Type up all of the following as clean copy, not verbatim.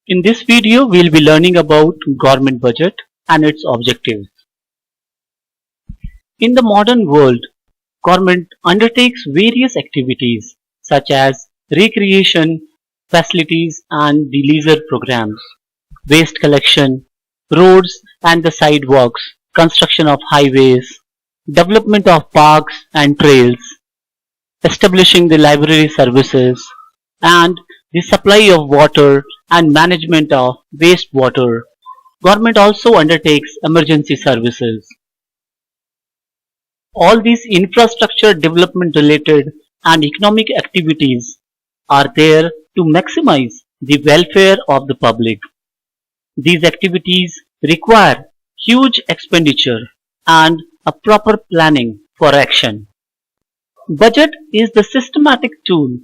In this video, we'll be learning about government budget and its objectives. In the modern world, government undertakes various activities such as recreation, facilities and the leisure programs, waste collection, roads and the sidewalks, construction of highways, development of parks and trails, establishing the library services, and the supply of water and management of wastewater. Government also undertakes emergency services. All these infrastructure development related and economic activities are there to maximize the welfare of the public. These activities require huge expenditure and a proper planning for action. Budget is the systematic tool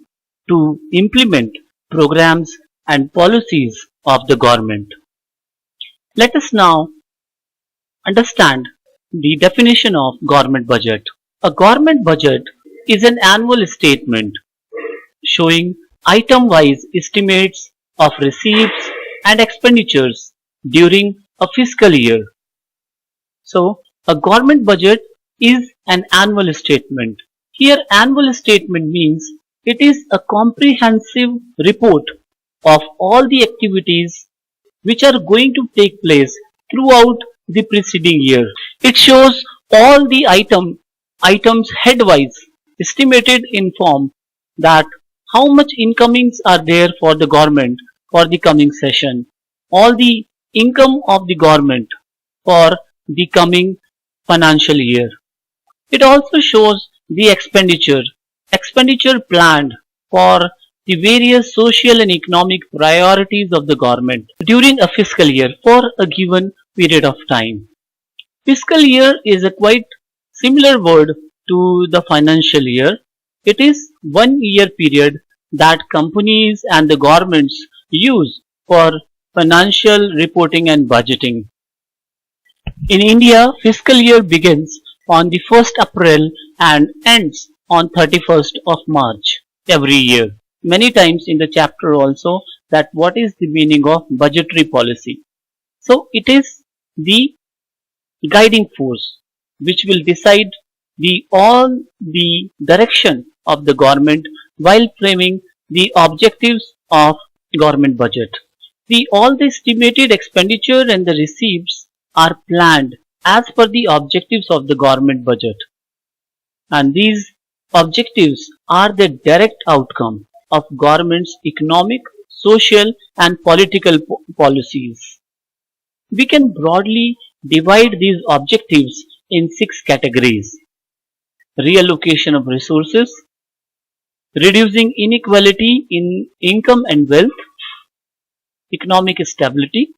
to implement programs and policies of the government. Let us now understand the definition of government budget. A government budget is an annual statement showing item-wise estimates of receipts and expenditures during a fiscal year. So, a government budget is an annual statement. Here, annual statement means it is a comprehensive report of all the activities which are going to take place throughout the preceding year. It shows all the items headwise estimated in form that how much incomings are there for the government for the coming session, all the income of the government for the coming financial year. It also shows the expenditure planned for the various social and economic priorities of the government during a fiscal year for a given period of time. Fiscal year is a quite similar word to the financial year. It is 1 year period that companies and the governments use for financial reporting and budgeting. In India, fiscal year begins on the 1st April and ends on 31st of March every year. Many times in the chapter also that what is the meaning of budgetary policy. So it is the guiding force which will decide all the direction of the government while framing the objectives of government budget. All the estimated expenditure and the receipts are planned as per the objectives of the government budget. And these objectives are the direct outcome of government's economic, social and political policies. We can broadly divide these objectives in 6 categories: reallocation of resources, reducing inequality in income and wealth, economic stability,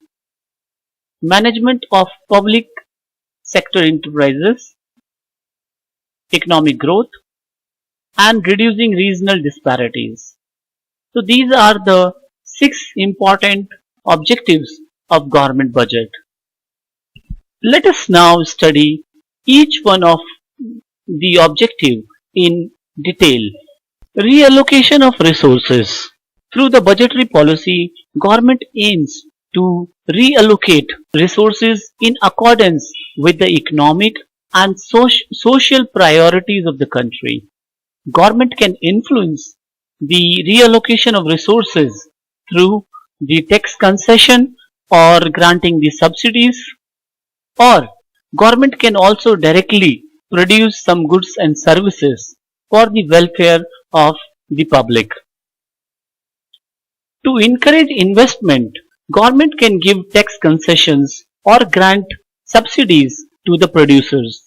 management of public sector enterprises, economic growth, and reducing regional disparities. So these are the 6 important objectives of government budget. Let us now study each one of the objective in detail. Reallocation of resources. Through the budgetary policy, government aims to reallocate resources in accordance with the economic and social priorities of the country. Government can influence the reallocation of resources through the tax concession or granting the subsidies, or government can also directly produce some goods and services for the welfare of the public. To encourage investment, government can give tax concessions or grant subsidies to the producers.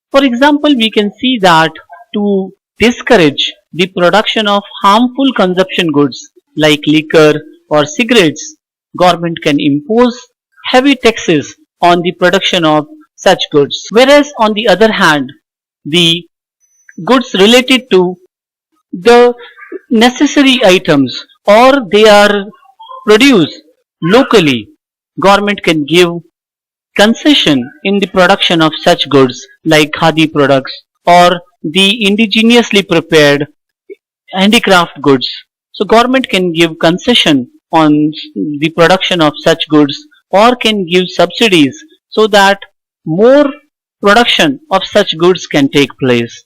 For example, we can see that to discourage the production of harmful consumption goods like liquor or cigarettes, government can impose heavy taxes on the production of such goods. Whereas on the other hand, the goods related to the necessary items or they are produced locally, government can give concession in the production of such goods like khadi products or the indigenously prepared handicraft goods. So government can give concession on the production of such goods or can give subsidies so that more production of such goods can take place.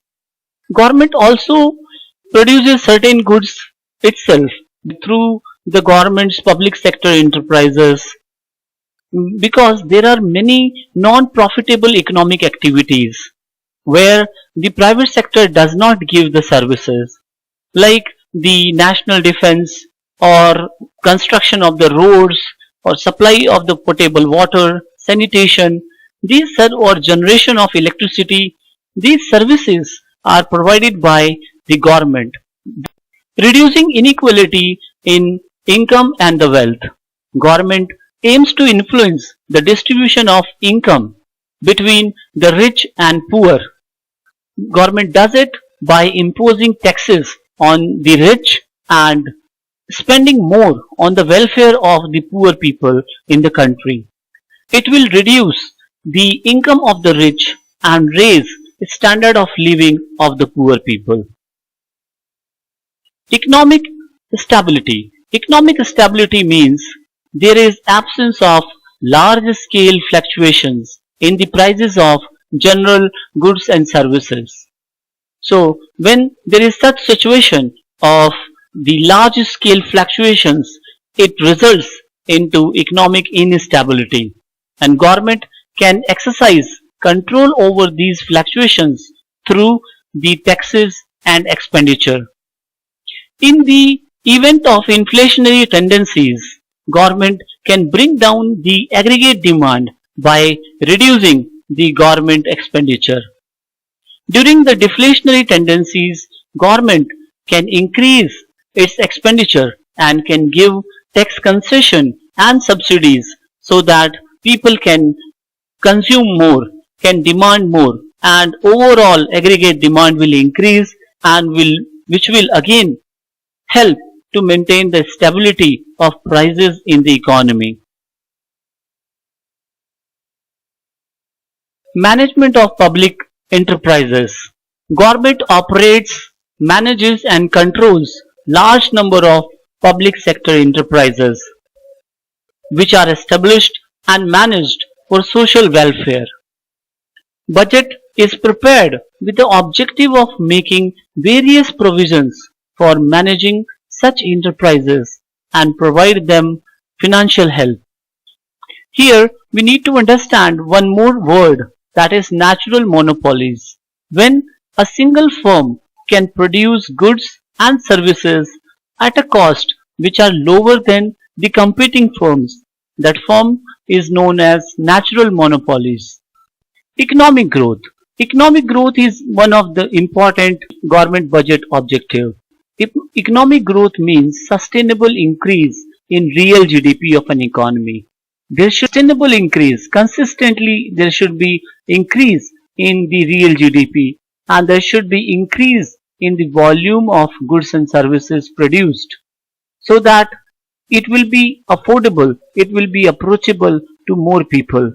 Government also produces certain goods itself through the government's public sector enterprises because there are many non-profitable economic activities where the private sector does not give the services like the national defense or construction of the roads or supply of the potable water, sanitation, or generation of electricity. These services are provided by the government, reducing inequality in income and the wealth. Government aims to influence the distribution of income between the rich and poor. Government does it by imposing taxes on the rich and spending more on the welfare of the poor people in the country. It will reduce the income of the rich and raise the standard of living of the poor people. Economic stability. Economic stability means there is absence of large scale fluctuations in the prices of general goods and services. So when there is such situation of the large scale fluctuations, it results into economic instability, and government can exercise control over these fluctuations through the taxes and expenditure. In the event of inflationary tendencies, government can bring down the aggregate demand by reducing the government expenditure. During the deflationary tendencies, government can increase its expenditure and can give tax concession and subsidies so that people can consume more, can demand more, and overall aggregate demand will increase and which will again help to maintain the stability of prices in the economy. Management of public enterprises. Government operates, manages and controls large number of public sector enterprises which are established and managed for social welfare. Budget is prepared with the objective of making various provisions for managing such enterprises and provide them financial help. Here we need to understand one more word, that is natural monopolies. When a single firm can produce goods and services at a cost which are lower than the competing firms, that firm is known as natural monopolies. Economic growth. Economic growth is one of the important government budget objective. Economic growth means sustainable increase in real GDP of an economy. There should be sustainable increase. Consistently there should be increase in the real GDP and there should be increase in the volume of goods and services produced so that it will be affordable, it will be approachable to more people.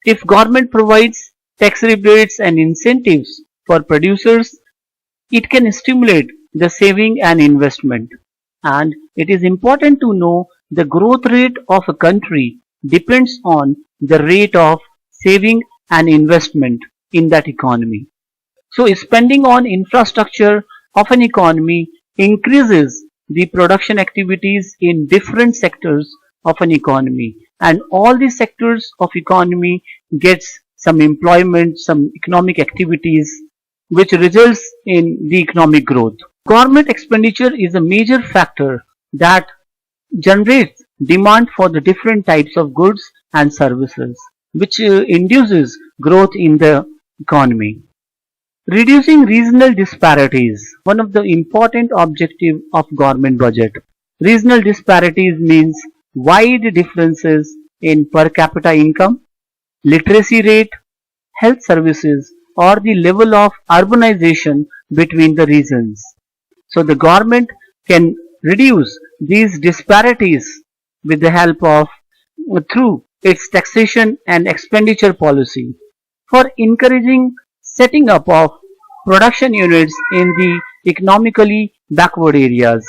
If government provides tax rebates and incentives for producers, it can stimulate the saving and investment. And it is important to know the growth rate of a country depends on the rate of saving and investment in that economy. So spending on infrastructure of an economy increases the production activities in different sectors of an economy, and all the sectors of economy gets some employment, some economic activities which results in the economic growth. Government expenditure is a major factor that generates demand for the different types of goods and services, which induces growth in the economy. Reducing regional disparities, one of the important objectives of government budget. Regional disparities means wide differences in per capita income, literacy rate, health services, or the level of urbanization between the regions. So the government can reduce these disparities with the help of through its taxation and expenditure policy for encouraging setting up of production units in the economically backward areas.